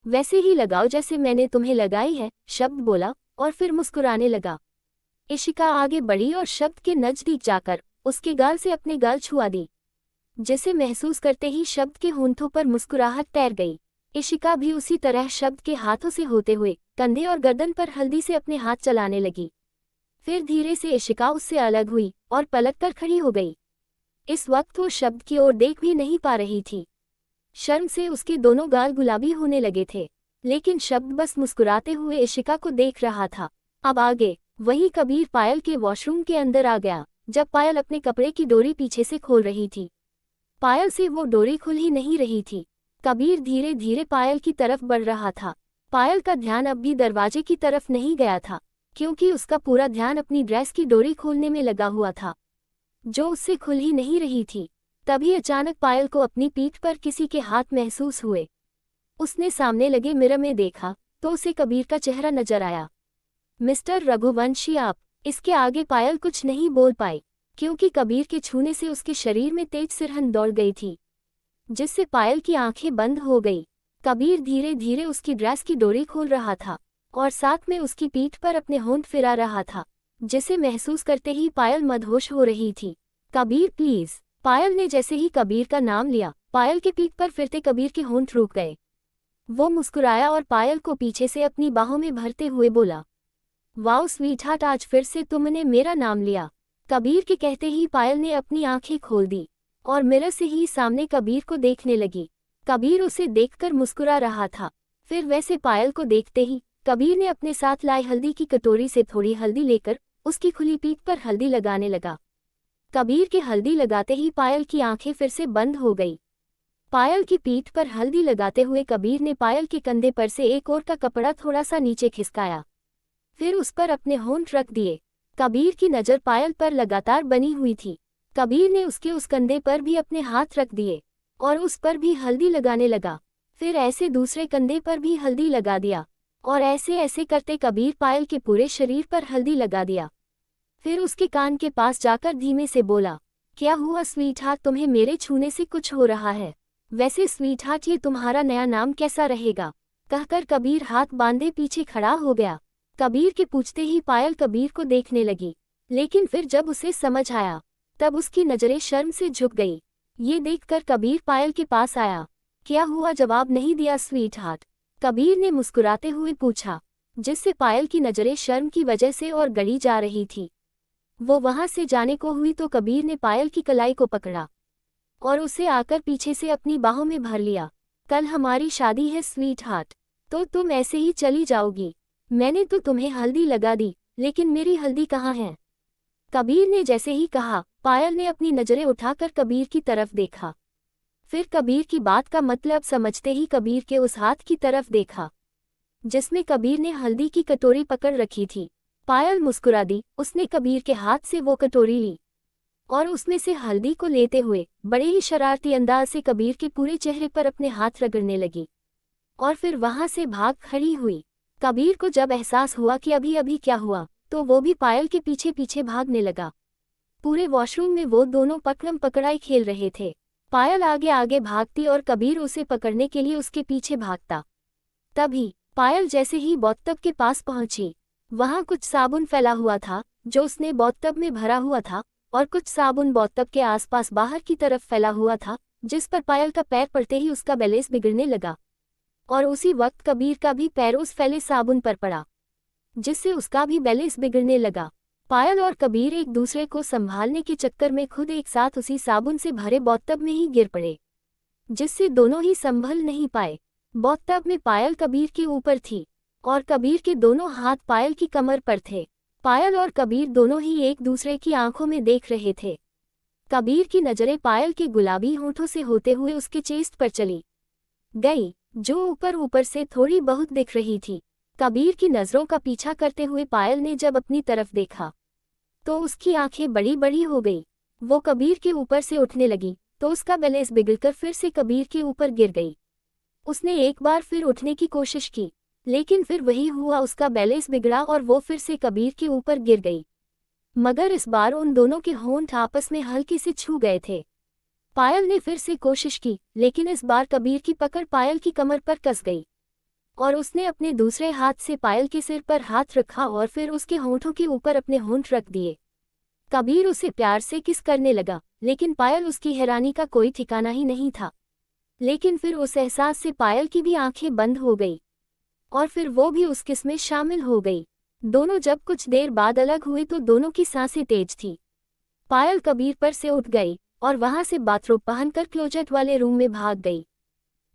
वैसे ही लगाओ जैसे मैंने तुम्हें लगाई है, शब्द बोला और फिर मुस्कुराने लगा। इशिका आगे बढ़ी और शब्द के नजदीक जाकर उसके गाल से अपने गाल छुआ दी, जिसे महसूस करते ही शब्द के होंठों पर मुस्कुराहट तैर गई। इशिका भी उसी तरह शब्द के हाथों से होते हुए कंधे और गर्दन पर हल्दी से अपने हाथ चलाने लगी। फिर धीरे से इशिका उससे अलग हुई और पलट कर खड़ी हो गई। इस वक्त वो शब्द की ओर देख भी नहीं पा रही थी। शर्म से उसके दोनों गाल गुलाबी होने लगे थे, लेकिन शब्द बस मुस्कुराते हुए इशिका को देख रहा था। अब आगे वही कबीर पायल के वॉशरूम के अंदर आ गया, जब पायल अपने कपड़े की डोरी पीछे से खोल रही थी। पायल से वो डोरी खुल ही नहीं रही थी। कबीर धीरे धीरे पायल की तरफ बढ़ रहा था। पायल का ध्यान अब भी दरवाजे की तरफ नहीं गया था, क्योंकि उसका पूरा ध्यान अपनी ड्रेस की डोरी खोलने में लगा हुआ था, जो उससे खुल ही नहीं रही थी। तभी अचानक पायल को अपनी पीठ पर किसी के हाथ महसूस हुए। उसने सामने लगे मिरर में देखा तो उसे कबीर का चेहरा नजर आया। मिस्टर रघुवंशी आप। इसके आगे पायल कुछ नहीं बोल पाई, क्योंकि कबीर के छूने से उसके शरीर में तेज सिरहन दौड़ गई थी, जिससे पायल की आंखें बंद हो गई। कबीर धीरे धीरे उसकी ड्रेस की डोरी खोल रहा था और साथ में उसकी पीठ पर अपने होंठ फिरा रहा था, जिसे महसूस करते ही पायल मदहोश हो रही थी। कबीर प्लीज। पायल ने जैसे ही कबीर का नाम लिया, पायल के पीठ पर फिरते कबीर के होंठ रुक गए। वो मुस्कुराया और पायल को पीछे से अपनी बाहों में भरते हुए बोला, वाओ स्वीटहार्ट, आज फिर से तुमने मेरा नाम लिया। कबीर के कहते ही पायल ने अपनी आंखें खोल दी और मिरर से ही सामने कबीर को देखने लगी। कबीर उसे देखकर मुस्कुरा रहा था। फिर वैसे पायल को देखते ही कबीर ने अपने साथ लाई हल्दी की कटोरी से थोड़ी हल्दी लेकर उसकी खुली पीठ पर हल्दी लगाने लगा। कबीर के हल्दी लगाते ही पायल की आंखें फिर से बंद हो गई। पायल की पीठ पर हल्दी लगाते हुए कबीर ने पायल के कंधे पर से एक और का कपड़ा थोड़ा सा नीचे खिसकाया, फिर उस पर अपने होंठ रख दिए। कबीर की नज़र पायल पर लगातार बनी हुई थी। कबीर ने उसके उस कंधे पर भी अपने हाथ रख दिए और उस पर भी हल्दी लगाने लगा। फिर ऐसे दूसरे कंधे पर भी हल्दी लगा दिया और ऐसे ऐसे करते कबीर पायल के पूरे शरीर पर हल्दी लगा दिया। फिर उसके कान के पास जाकर धीमे से बोला, क्या हुआ स्वीटहार्ट, तुम्हें मेरे छूने से कुछ हो रहा है? वैसे स्वीटहार्ट, ये तुम्हारा नया नाम कैसा रहेगा? कहकर कबीर हाथ बांधे पीछे खड़ा हो गया। कबीर के पूछते ही पायल कबीर को देखने लगी, लेकिन फिर जब उसे समझ आया तब उसकी नजरें शर्म से झुक गई। ये देखकर कबीर पायल के पास आया। क्या हुआ, जवाब नहीं दिया स्वीटहार्ट? कबीर ने मुस्कुराते हुए पूछा, जिससे पायल की नजरें शर्म की वजह से और गड़ी जा रही थी। वो वहां से जाने को हुई तो कबीर ने पायल की कलाई को पकड़ा और उसे आकर पीछे से अपनी बाहों में भर लिया। कल हमारी शादी है स्वीटहार्ट, तो तुम ऐसे ही चली जाओगी? मैंने तो तुम्हें हल्दी लगा दी, लेकिन मेरी हल्दी कहाँ है? कबीर ने जैसे ही कहा, पायल ने अपनी नजरें उठाकर कबीर की तरफ देखा। फिर कबीर की बात का मतलब समझते ही कबीर के उस हाथ की तरफ देखा, जिसमें कबीर ने हल्दी की कटोरी पकड़ रखी थी। पायल मुस्कुरा दी। उसने कबीर के हाथ से वो कटोरी ली और उसमें से हल्दी को लेते हुए बड़े ही शरारती अंदाज से कबीर के पूरे चेहरे पर अपने हाथ रगड़ने लगी और फिर वहां से भाग खड़ी हुई। कबीर को जब एहसास हुआ कि अभी अभी क्या हुआ, तो वो भी पायल के पीछे पीछे भागने लगा। पूरे वॉशरूम में वो दोनों पकड़म पकड़ाई खेल रहे थे। पायल आगे आगे भागती और कबीर उसे पकड़ने के लिए उसके पीछे भागता। तभी पायल जैसे ही बाथटब के पास पहुंची, वहां कुछ साबुन फैला हुआ था जो उसने बाथटब में भरा हुआ था, और कुछ साबुन बाथटब के आसपास बाहर की तरफ फैला हुआ था, जिस पर पायल का पैर पड़ते ही उसका बैलेंस बिगड़ने लगा और उसी वक्त कबीर का भी पैर उस फैले साबुन पर पड़ा, जिससे उसका भी बैलेंस बिगड़ने लगा। पायल और कबीर एक दूसरे को संभालने के चक्कर में खुद एक साथ उसी साबुन से भरे बाथटब में ही गिर पड़े, जिससे दोनों ही संभल नहीं पाए। बाथटब में पायल कबीर के ऊपर थी और कबीर के दोनों हाथ पायल की कमर पर थे। पायल और कबीर दोनों ही एक दूसरे की आंखों में देख रहे थे। कबीर की नजरें पायल के गुलाबी होठों से होते हुए उसके चेस्ट पर चली गई, जो ऊपर ऊपर से थोड़ी बहुत दिख रही थी। कबीर की नजरों का पीछा करते हुए पायल ने जब अपनी तरफ देखा तो उसकी आंखें बड़ी बड़ी हो गई। वो कबीर के ऊपर से उठने लगी तो उसका बैलेंस बिगड़कर फिर से कबीर के ऊपर गिर गई। उसने एक बार फिर उठने की कोशिश की, लेकिन फिर वही हुआ, उसका बैलेंस बिगड़ा और वो फिर से कबीर के ऊपर गिर गई, मगर इस बार उन दोनों के होंठ आपस में हल्के से छू गए थे। पायल ने फिर से कोशिश की, लेकिन इस बार कबीर की पकड़ पायल की कमर पर कस गई और उसने अपने दूसरे हाथ से पायल के सिर पर हाथ रखा और फिर उसके होंठों के ऊपर अपने होंठ रख दिए। कबीर उसे प्यार से किस करने लगा, लेकिन पायल उसकी हैरानी का कोई ठिकाना ही नहीं था। लेकिन फिर उस एहसास से पायल की भी आंखें बंद हो गई और फिर वो भी उस किस में शामिल हो गई। दोनों जब कुछ देर बाद अलग हुए तो दोनों की सांसें तेज थी। पायल कबीर पर से उठ गई और वहां से बाथरोब पहनकर क्लोजेट वाले रूम में भाग गई।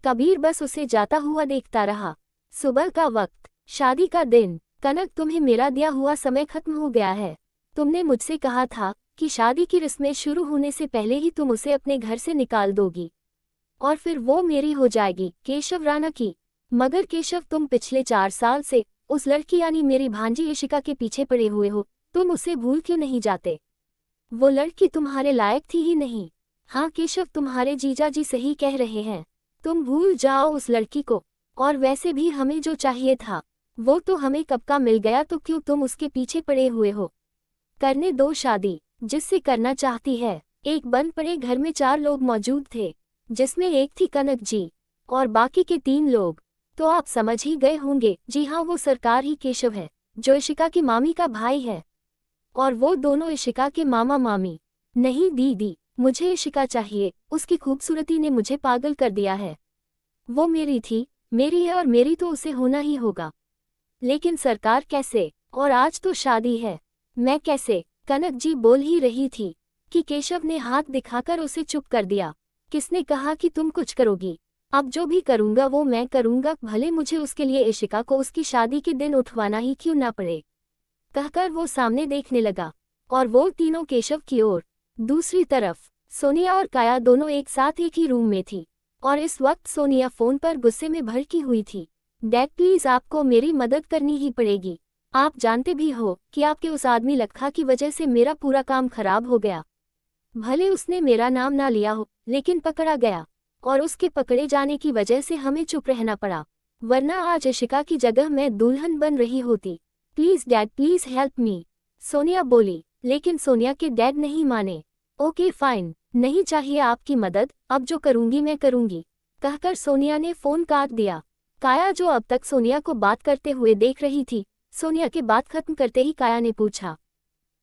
कबीर बस उसे जाता हुआ देखता रहा। सुबह का वक्त, शादी का दिन। कनक, तुम्हें मेरा दिया हुआ समय खत्म हो गया है। तुमने मुझसे कहा था कि शादी की रस्में शुरू होने से पहले ही तुम उसे अपने घर से निकाल दोगी और फिर वो मेरी हो जाएगी, केशव राणा की। मगर केशव, तुम पिछले 4 साल से उस लड़की यानी मेरी भांजी इशिका के पीछे पड़े हुए हो। तुम उसे भूल क्यों नहीं जाते? वो लड़की तुम्हारे लायक थी ही नहीं। हाँ केशव, तुम्हारे जीजा जी सही कह रहे हैं। तुम भूल जाओ उस लड़की को। और वैसे भी हमें जो चाहिए था वो तो हमें कब का मिल गया, तो क्यों तुम उसके पीछे पड़े हुए हो? करने दो शादी, जिससे करना चाहती है। एक बंद पड़े घर में 4 लोग मौजूद थे, जिसमें एक थी कनक जी और बाकी के 3 लोग। तो आप समझ ही गए होंगे। जी हाँ, वो सरकार ही केशव है, जो इशिका की मामी का भाई है। और वो दोनों इशिका के मामा मामी। नहीं दीदी, मुझे इशिका चाहिए। उसकी खूबसूरती ने मुझे पागल कर दिया है। वो मेरी थी, मेरी है और मेरी तो उसे होना ही होगा। लेकिन सरकार कैसे? और आज तो शादी है, मैं कैसे? कनक जी बोल ही रही थी कि केशव ने हाथ दिखाकर उसे चुप कर दिया। किसने कहा कि तुम कुछ करोगी? अब जो भी करूंगा वो मैं करूंगा, भले मुझे उसके लिए इशिका को उसकी शादी के दिन उठवाना ही क्यों ना पड़े। कहकर वो सामने देखने लगा और वो तीनों केशव की ओर। दूसरी तरफ सोनिया और काया दोनों एक साथ एक ही रूम में थी और इस वक्त सोनिया फोन पर गुस्से में भड़की हुई थी। डैड प्लीज, आपको मेरी मदद करनी ही पड़ेगी। आप जानते भी हो कि आपके उस आदमी लखा की वजह से मेरा पूरा काम खराब हो गया। भले उसने मेरा नाम ना लिया हो, लेकिन पकड़ा गया और उसके पकड़े जाने की वजह से हमें चुप रहना पड़ा, वरना आज इशिका की जगह मैं दुल्हन बन रही होती। Please dad, please help me, Sonia बोली। लेकिन सोनिया के डैड नहीं माने। ओके फाइन, नहीं चाहिए आपकी मदद, अब जो करूंगी मैं करूंगी, कहकर सोनिया ने फोन काट दिया। काया, जो अब तक सोनिया को बात करते हुए देख रही थी, सोनिया के बात खत्म करते ही काया ने पूछा,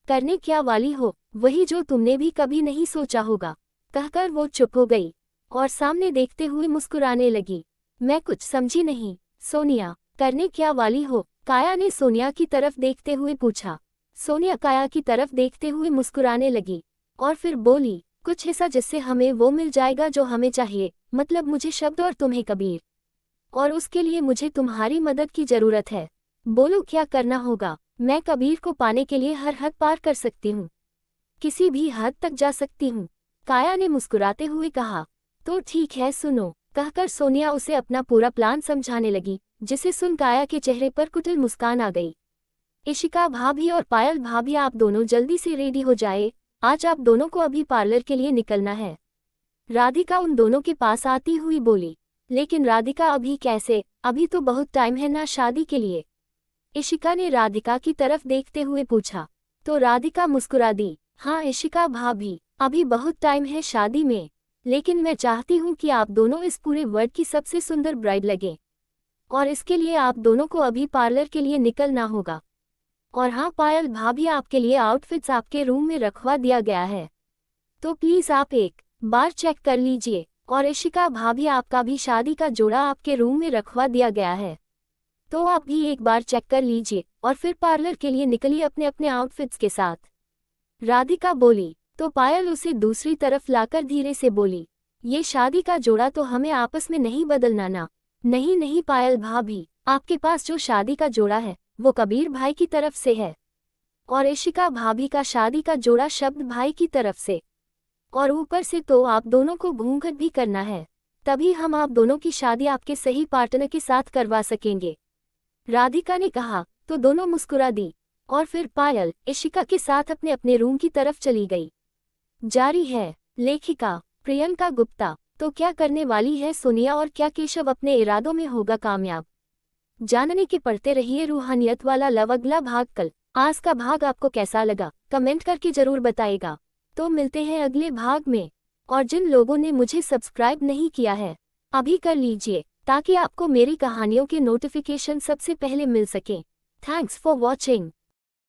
करने क्या वाली हो? वही जो तुमने भी कभी नहीं सोचा होगा, कहकर वो चुप हो गई और सामने देखते हुए मुस्कुराने लगी। मैं कुछ समझी नहीं। सोनिया, करने क्या वाली हो? काया ने सोनिया की तरफ देखते हुए पूछा। सोनिया काया की तरफ देखते हुए मुस्कुराने लगी और फिर बोली, कुछ ऐसा जिससे हमें वो मिल जाएगा जो हमें चाहिए, मतलब मुझे शब्द और तुम्हें कबीर, और उसके लिए मुझे तुम्हारी मदद की जरूरत है। बोलो क्या करना होगा? मैं कबीर को पाने के लिए हर हद पार कर सकती हूँ, किसी भी हद तक जा सकती हूँ, काया ने मुस्कुराते हुए कहा। तो ठीक है सुनो, कहकर सोनिया उसे अपना पूरा प्लान समझाने लगी, जिसे सुन काया के चेहरे पर कुटिल मुस्कान आ गई। इशिका भाभी और पायल भाभी, आप दोनों जल्दी से रेडी हो जाए, आज आप दोनों को अभी पार्लर के लिए निकलना है। राधिका उन दोनों के पास आती हुई बोली। लेकिन राधिका, अभी कैसे? अभी तो बहुत टाइम है ना शादी के लिए, इशिका ने राधिका की तरफ देखते हुए पूछा। तो राधिका मुस्कुरा दी। हाँ इशिका भाभी, अभी बहुत टाइम है शादी में, लेकिन मैं चाहती हूँ कि आप दोनों इस पूरे वर्ल्ड की सबसे सुंदर ब्राइड लगें, और इसके लिए आप दोनों को अभी पार्लर के लिए निकलना होगा। और हाँ पायल भाभी, आपके लिए आउटफिट्स आपके रूम में रखवा दिया गया है, तो प्लीज आप एक बार चेक कर लीजिए। और इशिका भाभी, आपका भी शादी का जोड़ा आपके रूम में रखवा दिया गया है, तो आप भी एक बार चेक कर लीजिए और फिर पार्लर के लिए निकलिए अपने अपने आउटफिट्स के साथ, राधिका बोली। तो पायल उसे दूसरी तरफ लाकर धीरे से बोली, ये शादी का जोड़ा तो हमें आपस में नहीं बदलना ना। नहीं नहीं पायल भाभी, आपके पास जो शादी का जोड़ा है वो कबीर भाई की तरफ से है, और इशिका भाभी का शादी का जोड़ा शब्द भाई की तरफ से, और ऊपर से तो आप दोनों को घूंघट भी करना है, तभी हम आप दोनों की शादी आपके सही पार्टनर के साथ करवा सकेंगे, राधिका ने कहा। तो दोनों मुस्कुरा दी और फिर पायल इशिका के साथ अपने अपने रूम की तरफ चली गई। जारी है लेखिका प्रियंका गुप्ता। तो क्या करने वाली है सोनिया और क्या केशव अपने इरादों में होगा कामयाब? जानने के पढ़ते रहिए रूहानियत वाला लव। अगला भाग कल। आज का भाग आपको कैसा लगा कमेंट करके जरूर बताइएगा। तो मिलते हैं अगले भाग में, और जिन लोगों ने मुझे सब्सक्राइब नहीं किया है अभी कर लीजिए, ताकि आपको मेरी कहानियों के नोटिफिकेशन सबसे पहले मिल सके। Thanks for watching.